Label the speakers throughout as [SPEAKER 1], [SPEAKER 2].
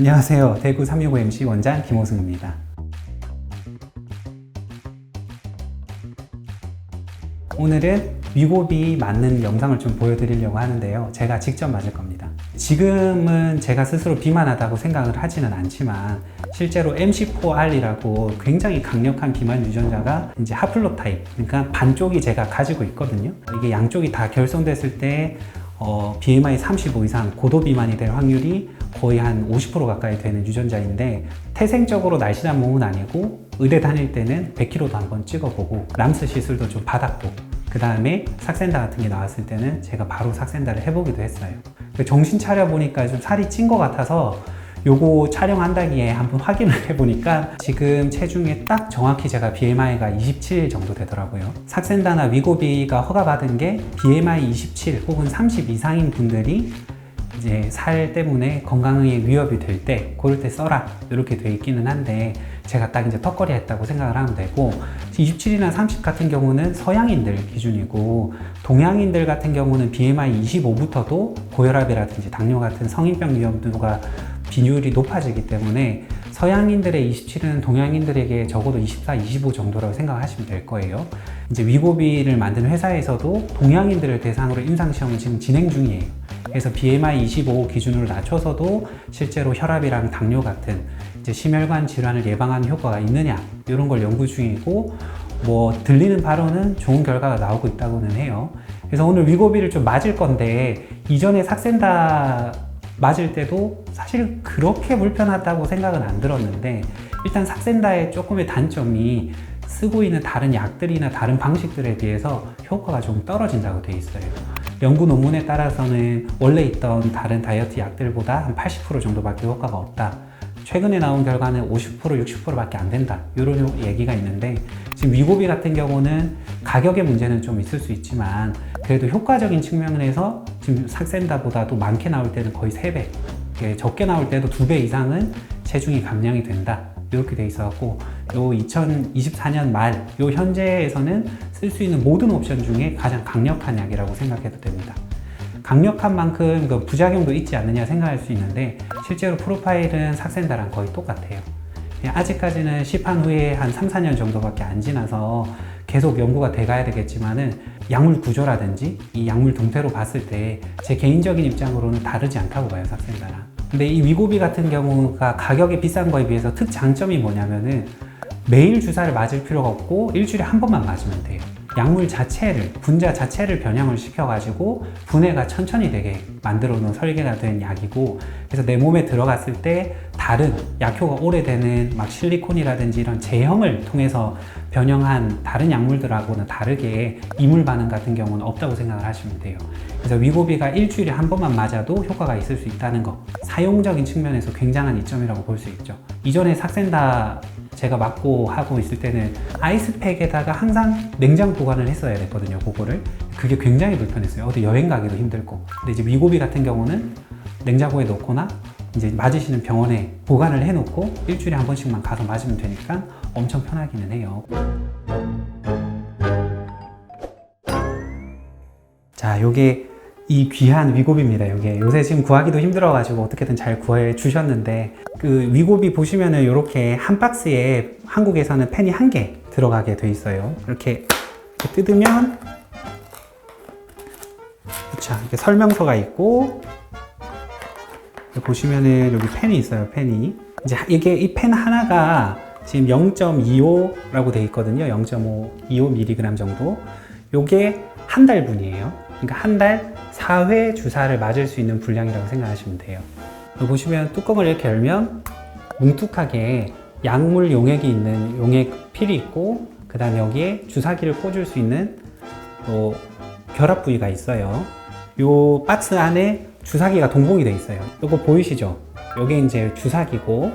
[SPEAKER 1] 안녕하세요. 대구 365MC 원장 김호승입니다. 오늘은 위고비 맞는 영상을 좀 보여드리려고 하는데요. 제가 직접 맞을 겁니다. 지금은 제가 스스로 비만하다고 생각을 하지는 않지만 실제로 MC4R이라고 굉장히 강력한 비만 유전자가 이제 하플로타입, 그러니까 반쪽이 제가 가지고 있거든요. 이게 양쪽이 다 결손됐을 때 BMI 35 이상 고도 비만이 될 확률이 거의 한 50% 가까이 되는 유전자인데, 태생적으로 날씬한 몸은 아니고 의대 다닐 때는 100kg도 한번 찍어보고 람스 시술도 좀 받았고, 그 다음에 삭센다 같은 게 나왔을 때는 제가 바로 삭센다를 해보기도 했어요. 정신 차려 보니까 좀 살이 찐 것 같아서 요거 촬영한다기에 한번 확인을 해보니까 지금 체중에 딱 정확히 제가 BMI가 27 정도 되더라고요. 삭센다나 위고비가 허가받은 게 BMI 27 혹은 30 이상인 분들이 이제 살 때문에 건강에 위협이 될 때, 그럴 때 써라, 이렇게 돼 있기는 한데, 제가 딱 이제 턱걸이 했다고 생각을 하면 되고, 27이나 30 같은 경우는 서양인들 기준이고, 동양인들 같은 경우는 BMI 25부터도 고혈압이라든지 당뇨 같은 성인병 위험도가 비율이 높아지기 때문에 서양인들의 27은 동양인들에게 적어도 24, 25 정도라고 생각하시면 될 거예요. 이제 위고비를 만든 회사에서도 동양인들을 대상으로 임상시험을 지금 진행 중이에요. 그래서 BMI 25 기준으로 낮춰서도 실제로 혈압이랑 당뇨 같은 이제 심혈관 질환을 예방하는 효과가 있느냐, 이런 걸 연구 중이고, 뭐 들리는 바로는 좋은 결과가 나오고 있다고는 해요. 그래서 오늘 위고비를 좀 맞을 건데, 이전에 삭센다 맞을 때도 사실 그렇게 불편하다고 생각은 안 들었는데, 일단 삭센다의 조금의 단점이 쓰고 있는 다른 약들이나 다른 방식들에 비해서 효과가 좀 떨어진다고 돼 있어요. 연구 논문에 따라서는 원래 있던 다른 다이어트 약들보다 한 80% 정도밖에 효과가 없다. 최근에 나온 결과는 50%, 60%밖에 안 된다, 이런 얘기가 있는데, 지금 위고비 같은 경우는 가격의 문제는 좀 있을 수 있지만 그래도 효과적인 측면에서 지금 삭센다보다도 많게 나올 때는 거의 3배, 적게 나올 때도 2배 이상은 체중이 감량이 된다, 이렇게 돼 있어갖고, 요 2024년 말, 요 현재에서는 쓸 수 있는 모든 옵션 중에 가장 강력한 약이라고 생각해도 됩니다. 강력한 만큼 그 부작용도 있지 않느냐 생각할 수 있는데, 실제로 프로파일은 삭센다랑 거의 똑같아요. 아직까지는 시판 후에 한 3, 4년 정도밖에 안 지나서 계속 연구가 돼 가야 되겠지만은, 약물 구조라든지 이 약물 동태로 봤을 때 제 개인적인 입장으로는 다르지 않다고 봐요, 삭센다랑. 근데 이 위고비 같은 경우가 가격이 비싼 거에 비해서 특장점이 뭐냐면은, 매일 주사를 맞을 필요가 없고 일주일에 한 번만 맞으면 돼요. 약물 자체를, 분자 자체를 변형을 시켜가지고 분해가 천천히 되게 만들어 놓은 설계가 된 약이고, 그래서 내 몸에 들어갔을 때 다른 약효가 오래되는 막 실리콘이라든지 이런 제형을 통해서 변형한 다른 약물들하고는 다르게 이물 반응 같은 경우는 없다고 생각을 하시면 돼요. 그래서 위고비가 일주일에 한 번만 맞아도 효과가 있을 수 있다는 거, 사용적인 측면에서 굉장한 이점이라고 볼 수 있죠. 이전에 삭센다 제가 맞고 하고 있을 때는 아이스팩에다가 항상 냉장 보관을 했어야 됐거든요, 그거를. 그게 굉장히 불편했어요. 어디 여행 가기도 힘들고. 근데 이제 위고비 같은 경우는 냉장고에 넣거나 이제 맞으시는 병원에 보관을 해놓고 일주일에 한 번씩만 가서 맞으면 되니까 엄청 편하기는 해요. 자, 요게 이 귀한 위고비입니다. 이게 요새 지금 구하기도 힘들어가지고 어떻게든 잘 구해 주셨는데, 그 위고비 보시면은 이렇게 한 박스에 한국에서는 펜이 1개 들어가게 돼 있어요. 이렇게 뜯으면, 그쵸, 이렇게 설명서가 있고, 보시면은 여기 펜이 있어요. 펜이 이제 이게 이 펜 하나가 지금 0.25라고 돼 있거든요. 0.25mg 정도. 요게 한 달분이에요. 그러니까 한 달 4회 주사를 맞을 수 있는 분량이라고 생각하시면 돼요. 보시면 뚜껑을 이렇게 열면 뭉툭하게 약물 용액이 있는 용액 필이 있고, 그 다음에 여기에 주사기를 꽂을 수 있는 또 결합 부위가 있어요. 요 박스 안에 주사기가 동봉이 돼 있어요. 요거 보이시죠? 요게 이제 주사기고,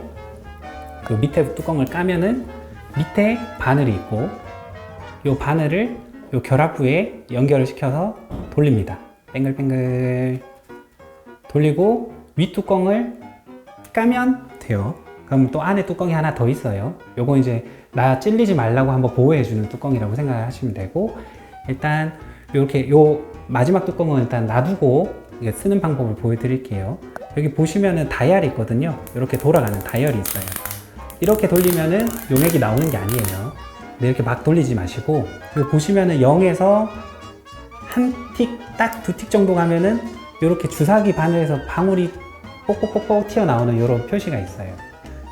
[SPEAKER 1] 요 밑에 뚜껑을 까면은 밑에 바늘이 있고, 요 바늘을 요 결합부에 연결을 시켜서 돌립니다. 뱅글뱅글 돌리고 윗뚜껑을 까면 돼요. 그럼 또 안에 뚜껑이 하나 더 있어요. 요거 이제 나 찔리지 말라고 한번 보호해주는 뚜껑이라고 생각하시면 되고, 일단 이렇게 요 마지막 뚜껑은 일단 놔두고 쓰는 방법을 보여드릴게요. 여기 보시면은 다이얼이 있거든요. 이렇게 돌아가는 다이얼이 있어요. 이렇게 돌리면은 용액이 나오는 게 아니에요. 근데 이렇게 막 돌리지 마시고, 여기 보시면은 0에서 한 틱, 딱 두 틱 정도 가면은 이렇게 주사기 바늘에서 방울이 뽁뽁뽁뽁 튀어나오는 이런 표시가 있어요.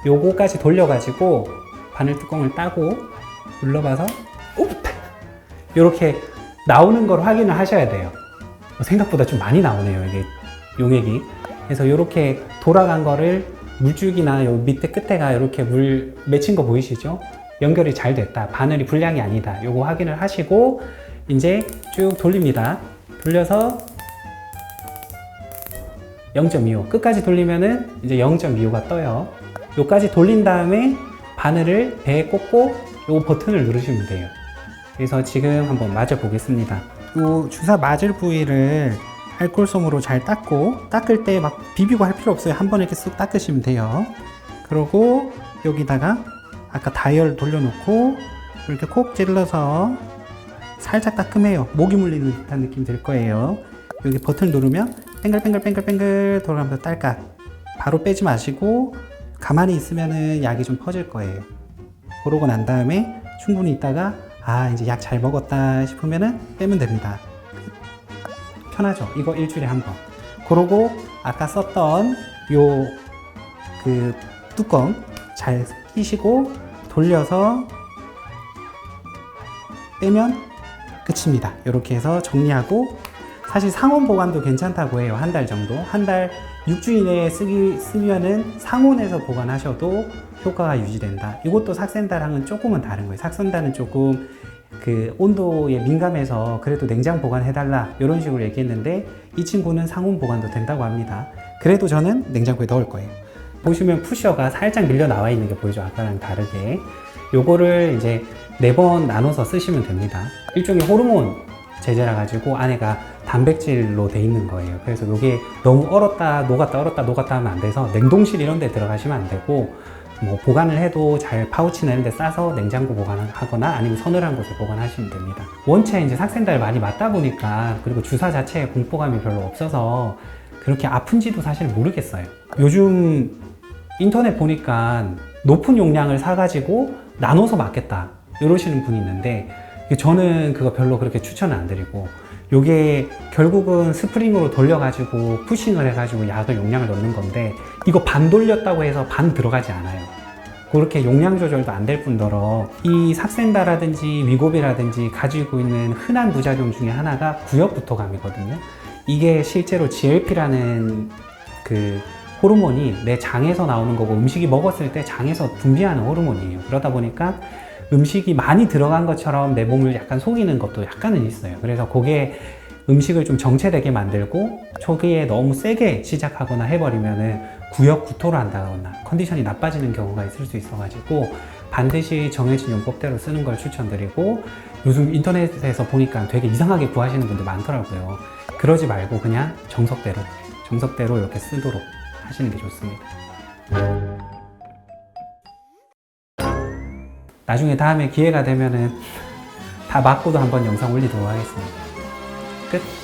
[SPEAKER 1] 요거까지 돌려가지고 바늘 뚜껑을 따고 눌러봐서 이렇게 나오는 걸 확인을 하셔야 돼요. 생각보다 좀 많이 나오네요, 이게 용액이. 그래서 이렇게 돌아간 거를 물줄기나 요 밑에 끝에가 이렇게 물 맺힌 거 보이시죠? 연결이 잘 됐다. 바늘이 불량이 아니다. 요거 확인을 하시고 이제 쭉 돌립니다. 돌려서 0.25 끝까지 돌리면은 이제 0.25가 떠요. 요까지 돌린 다음에 바늘을 배에 꽂고 요 버튼을 누르시면 돼요. 그래서 지금 한번 맞아 보겠습니다. 요 주사 맞을 부위를 알콜솜으로 잘 닦고, 닦을 때 막 비비고 할 필요 없어요. 한 번에 이렇게 쑥 닦으시면 돼요. 그리고 여기다가 아까 다이얼 돌려놓고 이렇게 콕 찔러서 살짝 따끔해요. 모기 물리는 듯한 느낌이 들 거예요. 여기 버튼 누르면 뱅글뱅글뱅글뱅글 돌아가면서 딸깍. 바로 빼지 마시고 가만히 있으면은 약이 좀 퍼질 거예요. 그러고 난 다음에 충분히 있다가 이제 약 잘 먹었다 싶으면은 빼면 됩니다. 편하죠? 이거 일주일에 한 번. 그러고 아까 썼던 요 그 뚜껑 잘 끼시고 돌려서 빼면 끝입니다. 이렇게 해서 정리하고, 사실 상온 보관도 괜찮다고 해요. 한 달 정도. 한 달 6주 이내에 쓰면은 상온에서 보관하셔도 효과가 유지된다. 이것도 삭센다랑은 조금은 다른 거예요. 삭센다는 조금 그 온도에 민감해서 그래도 냉장 보관해달라 이런 식으로 얘기했는데, 이 친구는 상온 보관도 된다고 합니다. 그래도 저는 냉장고에 넣을 거예요. 보시면 푸셔가 살짝 밀려 나와 있는 게 보이죠? 아까랑 다르게. 요거를 이제 4번 나눠서 쓰시면 됩니다. 일종의 호르몬 제제라 가지고 안에가 단백질로 돼 있는 거예요. 그래서 요게 너무 얼었다 녹았다 얼었다 녹았다 하면 안 돼서 냉동실 이런 데 들어가시면 안 되고, 뭐 보관을 해도 잘 파우치 내는 데 싸서 냉장고 보관하거나 아니면 서늘한 곳에 보관하시면 됩니다. 원체 이제 삭센다를 많이 맞다 보니까, 그리고 주사 자체에 공포감이 별로 없어서 그렇게 아픈지도 사실 모르겠어요. 요즘 인터넷 보니까 높은 용량을 사가지고 나눠서 맞겠다 이러시는 분이 있는데, 저는 그거 별로 그렇게 추천은 안 드리고, 요게 결국은 스프링으로 돌려가지고 푸싱을 해가지고 약을 용량을 넣는 건데, 이거 반 돌렸다고 해서 반 들어가지 않아요. 그렇게 용량 조절도 안 될 뿐더러 이 삭센다라든지 위고비라든지 가지고 있는 흔한 부작용 중에 하나가 구역부토감이거든요. 이게 실제로 GLP라는 그 호르몬이 내 장에서 나오는 거고, 음식이 먹었을 때 장에서 분비하는 호르몬이에요. 그러다 보니까 음식이 많이 들어간 것처럼 내 몸을 약간 속이는 것도 약간은 있어요. 그래서 그게 음식을 좀 정체되게 만들고 초기에 너무 세게 시작하거나 해버리면은 구역구토를 한다거나 컨디션이 나빠지는 경우가 있을 수 있어가지고, 반드시 정해진 용법대로 쓰는 걸 추천드리고, 요즘 인터넷에서 보니까 되게 이상하게 구하시는 분들 많더라고요. 그러지 말고 그냥 정석대로 이렇게 쓰도록 하시는 게 좋습니다. 나중에 다음에 기회가 되면은 다 맞고도 한번 영상 올리도록 하겠습니다. 끝.